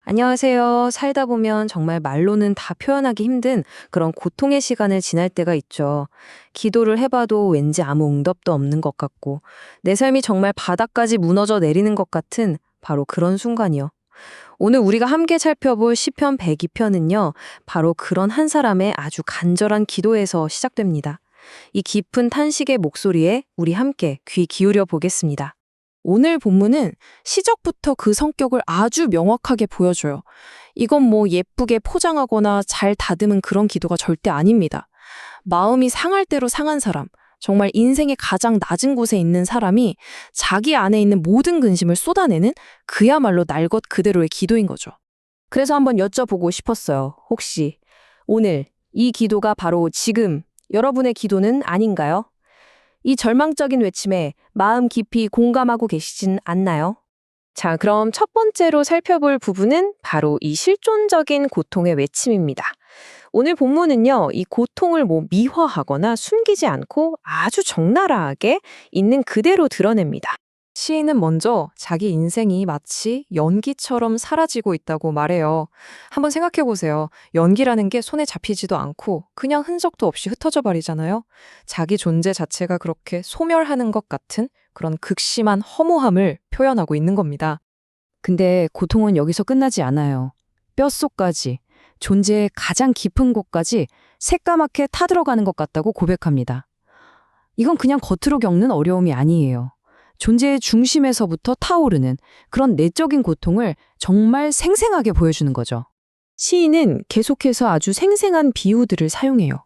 안녕하세요. 살다 보면 정말 말로는 다 표현하기 힘든 그런 고통의 시간을 지날 때가 있죠. 기도를 해봐도 왠지 아무 응답도 없는 것 같고, 내 삶이 정말 바닥까지 무너져 내리는 것 같은 바로 그런 순간이요. 오늘 우리가 함께 살펴볼 시편 102편은요, 바로 그런 한 사람의 아주 간절한 기도에서 시작됩니다. 이 깊은 탄식의 목소리에 우리 함께 귀 기울여 보겠습니다. 오늘 본문은 시작부터 그 성격을 아주 명확하게 보여줘요. 이건 뭐 예쁘게 포장하거나 잘 다듬은 그런 기도가 절대 아닙니다. 마음이 상할 대로 상한 사람, 정말 인생의 가장 낮은 곳에 있는 사람이 자기 안에 있는 모든 근심을 쏟아내는 그야말로 날 것 그대로의 기도인 거죠. 그래서 한번 여쭤보고 싶었어요. 혹시 오늘 이 기도가 바로 지금 여러분의 기도는 아닌가요? 이 절망적인 외침에 마음 깊이 공감하고 계시진 않나요? 자, 그럼 첫 번째로 살펴볼 부분은 바로 이 실존적인 고통의 외침입니다. 오늘 본문은요, 이 고통을 미화하거나 숨기지 않고 아주 적나라하게 있는 그대로 드러냅니다. 시인은 먼저 자기 인생이 마치 연기처럼 사라지고 있다고 말해요. 한번 생각해 보세요. 연기라는 게 손에 잡히지도 않고 그냥 흔적도 없이 흩어져 버리잖아요. 자기 존재 자체가 그렇게 소멸하는 것 같은 그런 극심한 허무함을 표현하고 있는 겁니다. 근데 고통은 여기서 끝나지 않아요. 뼛속까지, 존재의 가장 깊은 곳까지 새까맣게 타들어가는 것 같다고 고백합니다. 이건 그냥 겉으로 겪는 어려움이 아니에요. 존재의 중심에서부터 타오르는 그런 내적인 고통을 정말 생생하게 보여주는 거죠. 시인은 계속해서 아주 생생한 비유들을 사용해요.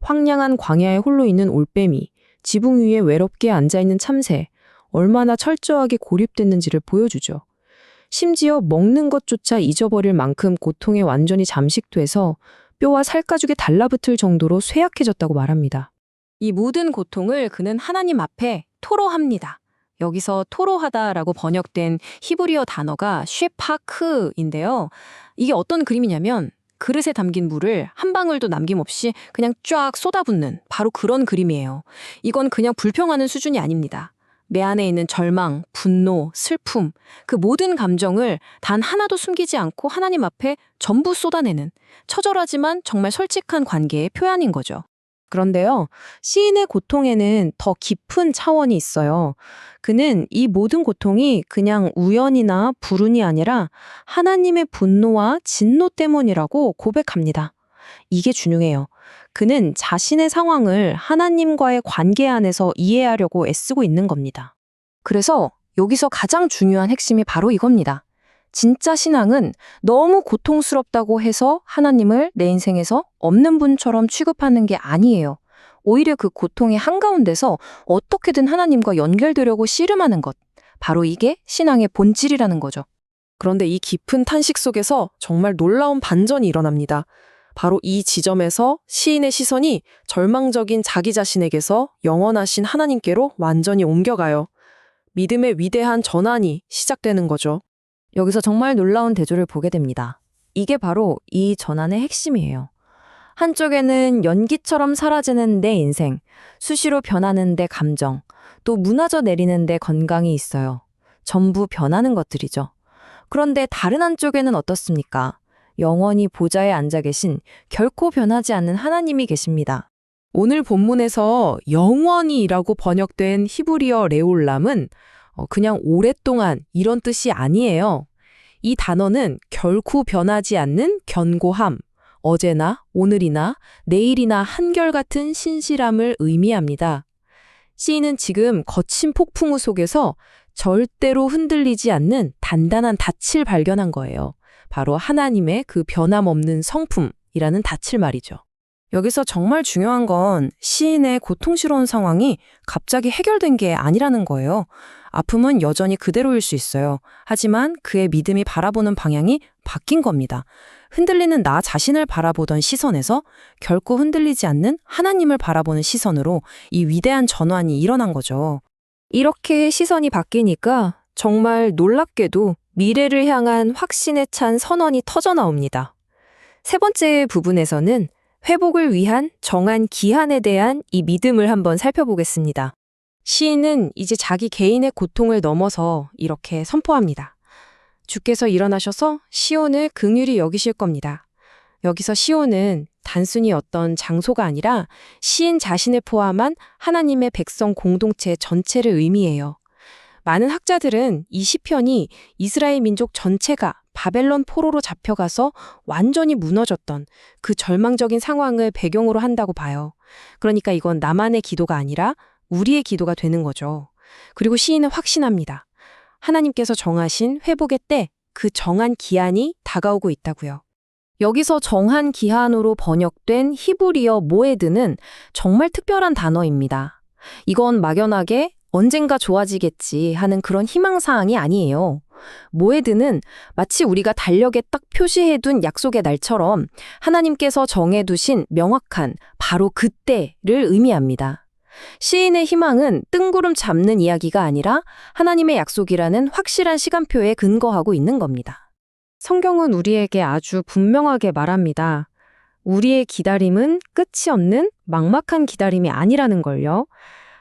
황량한 광야에 홀로 있는 올빼미, 지붕 위에 외롭게 앉아있는 참새, 얼마나 철저하게 고립됐는지를 보여주죠. 심지어 먹는 것조차 잊어버릴 만큼 고통에 완전히 잠식돼서 뼈와 살가죽이 달라붙을 정도로 쇠약해졌다고 말합니다. 이 모든 고통을 그는 하나님 앞에 토로합니다. 여기서 토로하다라고 번역된 히브리어 단어가 쉐파크인데요. 이게 어떤 그림이냐면 그릇에 담긴 물을 한 방울도 남김없이 그냥 쫙 쏟아붓는 바로 그런 그림이에요. 이건 그냥 불평하는 수준이 아닙니다. 내 안에 있는 절망, 분노, 슬픔, 그 모든 감정을 단 하나도 숨기지 않고 하나님 앞에 전부 쏟아내는 처절하지만 정말 솔직한 관계의 표현인 거죠. 그런데요, 시인의 고통에는 더 깊은 차원이 있어요. 그는 이 모든 고통이 그냥 우연이나 불운이 아니라 하나님의 분노와 진노 때문이라고 고백합니다. 이게 중요해요. 그는 자신의 상황을 하나님과의 관계 안에서 이해하려고 애쓰고 있는 겁니다. 그래서 여기서 가장 중요한 핵심이 바로 이겁니다. 진짜 신앙은 너무 고통스럽다고 해서 하나님을 내 인생에서 없는 분처럼 취급하는 게 아니에요. 오히려 그 고통의 한가운데서 어떻게든 하나님과 연결되려고 씨름하는 것. 바로 이게 신앙의 본질이라는 거죠. 그런데 이 깊은 탄식 속에서 정말 놀라운 반전이 일어납니다. 바로 이 지점에서 시인의 시선이 절망적인 자기 자신에게서 영원하신 하나님께로 완전히 옮겨가요. 믿음의 위대한 전환이 시작되는 거죠. 여기서 정말 놀라운 대조를 보게 됩니다. 이게 바로 이 전환의 핵심이에요. 한쪽에는 연기처럼 사라지는 내 인생, 수시로 변하는 내 감정, 또 무너져 내리는 내 건강이 있어요. 전부 변하는 것들이죠. 그런데 다른 한쪽에는 어떻습니까? 영원히 보좌에 앉아 계신 결코 변하지 않는 하나님이 계십니다. 오늘 본문에서 영원히라고 번역된 히브리어 레올람은 그냥 오랫동안 이런 뜻이 아니에요. 이 단어는 결코 변하지 않는 견고함, 어제나 오늘이나 내일이나 한결같은 신실함을 의미합니다. 시인은 지금 거친 폭풍우 속에서 절대로 흔들리지 않는 단단한 닻을 발견한 거예요. 바로 하나님의 그 변함없는 성품이라는 닻을 말이죠. 여기서 정말 중요한 건 시인의 고통스러운 상황이 갑자기 해결된 게 아니라는 거예요. 아픔은 여전히 그대로일 수 있어요. 하지만 그의 믿음이 바라보는 방향이 바뀐 겁니다. 흔들리는 나 자신을 바라보던 시선에서 결코 흔들리지 않는 하나님을 바라보는 시선으로 이 위대한 전환이 일어난 거죠. 이렇게 시선이 바뀌니까 정말 놀랍게도 미래를 향한 확신에 찬 선언이 터져 나옵니다. 세 번째 부분에서는 회복을 위한 정한 기한에 대한 이 믿음을 한번 살펴보겠습니다. 시인은 이제 자기 개인의 고통을 넘어서 이렇게 선포합니다. 주께서 일어나셔서 시온을 긍휼히 여기실 겁니다. 여기서 시온은 단순히 어떤 장소가 아니라 시인 자신을 포함한 하나님의 백성 공동체 전체를 의미해요. 많은 학자들은 이 시편이 이스라엘 민족 전체가 바벨론 포로로 잡혀가서 완전히 무너졌던 그 절망적인 상황을 배경으로 한다고 봐요. 그러니까 이건 나만의 기도가 아니라 우리의 기도가 되는 거죠. 그리고 시인은 확신합니다. 하나님께서 정하신 회복의 때, 그 정한 기한이 다가오고 있다고요. 여기서 정한 기한으로 번역된 히브리어 모에드는 정말 특별한 단어입니다. 이건 막연하게 언젠가 좋아지겠지 하는 그런 희망사항이 아니에요. 모에드는 마치 우리가 달력에 딱 표시해둔 약속의 날처럼 하나님께서 정해두신 명확한 바로 그때를 의미합니다. 시인의 희망은 뜬구름 잡는 이야기가 아니라 하나님의 약속이라는 확실한 시간표에 근거하고 있는 겁니다. 성경은 우리에게 아주 분명하게 말합니다. 우리의 기다림은 끝이 없는 막막한 기다림이 아니라는 걸요.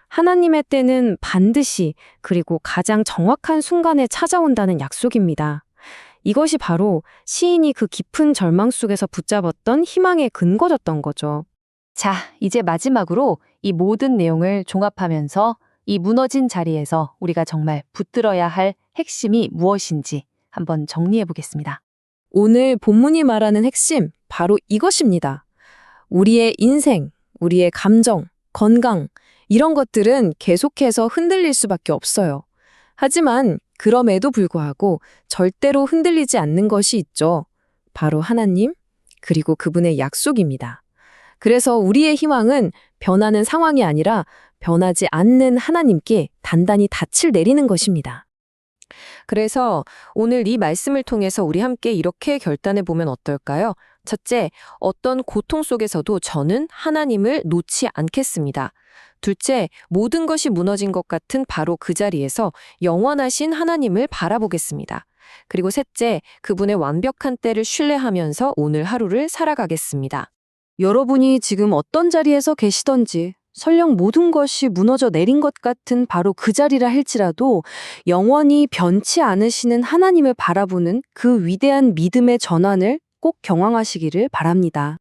하나님의 때는 반드시 그리고 가장 정확한 순간에 찾아온다는 약속입니다. 이것이 바로 시인이 그 깊은 절망 속에서 붙잡았던 희망의 근거였던 거죠. 자, 이제 마지막으로 이 모든 내용을 종합하면서 이 무너진 자리에서 우리가 정말 붙들어야 할 핵심이 무엇인지 한번 정리해 보겠습니다. 오늘 본문이 말하는 핵심, 바로 이것입니다. 우리의 인생, 우리의 감정, 건강, 이런 것들은 계속해서 흔들릴 수밖에 없어요. 하지만 그럼에도 불구하고 절대로 흔들리지 않는 것이 있죠. 바로 하나님, 그리고 그분의 약속입니다. 그래서 우리의 희망은 변하는 상황이 아니라 변하지 않는 하나님께 단단히 닻을 내리는 것입니다. 그래서 오늘 이 말씀을 통해서 우리 함께 이렇게 결단해 보면 어떨까요? 첫째, 어떤 고통 속에서도 저는 하나님을 놓지 않겠습니다. 둘째, 모든 것이 무너진 것 같은 바로 그 자리에서 영원하신 하나님을 바라보겠습니다. 그리고 셋째, 그분의 완벽한 때를 신뢰하면서 오늘 하루를 살아가겠습니다. 여러분이 지금 어떤 자리에서 계시던지, 설령 모든 것이 무너져 내린 것 같은 바로 그 자리라 할지라도 영원히 변치 않으시는 하나님을 바라보는 그 위대한 믿음의 전환을 꼭 경험하시기를 바랍니다.